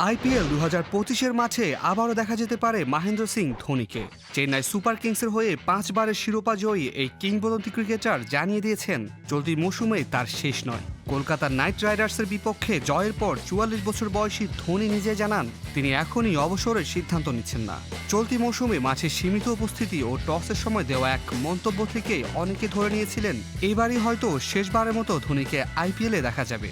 IPL ২০২৫-এর মাঠে আবারও দেখা যেতে পারে মহেন্দ্র সিং ধোনিকে। চেন্নাই সুপার কিংসের হয়ে ৫ বারের শিরোপা জয়ী এই কিংবদন্তি ক্রিকেটার জানিয়ে দিয়েছেন চলতি মৌসুমে তার শেষ নয়। কলকাতার নাইট রাইডার্সের বিপক্ষে জয়ের পর ৪৪ বছর বয়সী ধোনি নিজে জানান তিনি এখনই অবসরের সিদ্ধান্ত নিচ্ছেন না। চলতি মৌসুমে মাঠে সীমিত উপস্থিতি ও টসের সময় দেওয়া এক মন্তব্য থেকে অনেকে ধরে নিয়েছিলেন এবারই হয়তো শেষবারের মতো ধোনিকে আইপিএলে দেখা যাবে।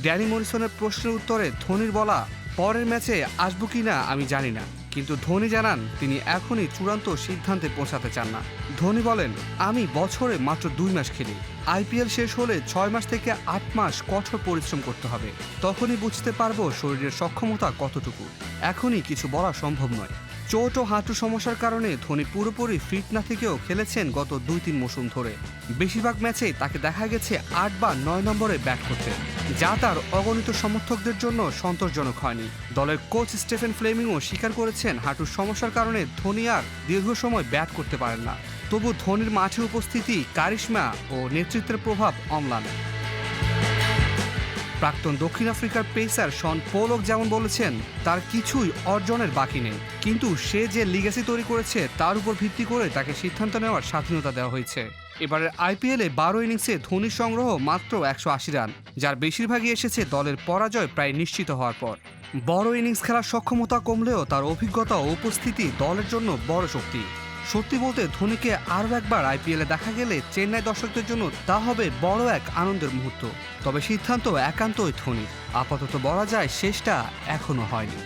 ড্যানি মরিসনের প্রশ্নের উত্তরে ধোনির বলা, পরের ম্যাচে আসবো কিনা আমি জানি না, কিন্তু ধোনি জানান তিনি এখনই চূড়ান্ত সিদ্ধান্তে পৌঁছাতে চান না। ধোনি বলেন, আমি বছরে মাত্র ২ মাস খেলি। আইপিএল শেষ হলে ৬ মাস থেকে ৮ মাস কঠোর পরিশ্রম করতে হবে, তখনই বুঝতে পারবো শরীরের সক্ষমতা কতটুকু। এখনই কিছু বলা সম্ভব নয়। চোট ও হাঁটু সমস্যার কারণে ধোনি পুরোপুরি ফিট না থেকেও খেলেছেন গত ২-৩ মৌসুম ধরে। বেশিরভাগ ম্যাচেই তাকে দেখা গেছে ৮ বা ৯ নম্বরে ব্যাট করতে, যা তার অগণিত সমর্থকদের জন্য সন্তোষজনক হয়নি। দলের কোচ স্টিফেন ফ্লেমিংও স্বীকার করেছেন হাঁটুর সমস্যার কারণে ধোনি আর দীর্ঘ সময় ব্যাট করতে পারেন না। তবু ধোনির মাঠে উপস্থিতি, কারিশমা ও নেতৃত্বের প্রভাব অম্লান। প্রাক্তন দক্ষিণ আফ্রিকার পেসার শন পোলক যেমন বলেছেন, তার কিছুই অর্জনের বাকি নেই, কিন্তু সে যে লিগ্যাসি তৈরি করেছে তার উপর ভিত্তি করে তাকে সিদ্ধান্ত নেওয়ার স্বাধীনতা দেওয়া হয়েছে। এবারের আইপিএলে ১২ ইনিংসে ধোনির সংগ্রহ মাত্র ১৮০ রান, যার বেশিরভাগই এসেছে দলের পরাজয় প্রায় নিশ্চিত হওয়ার পর। বড় ইনিংস খেলার সক্ষমতা কমলেও তার অভিজ্ঞতা ও উপস্থিতি দলের জন্য বড় শক্তি। সত্যি বলতে ধোনিকে আরও একবার আইপিএলে দেখা গেলে চেন্নাই দর্শকদের জন্য তা হবে বড় এক আনন্দের মুহূর্ত। তবে সিদ্ধান্ত একান্তই ধোনির। আপাতত বলা যায় শেষটা এখনো হয়নি।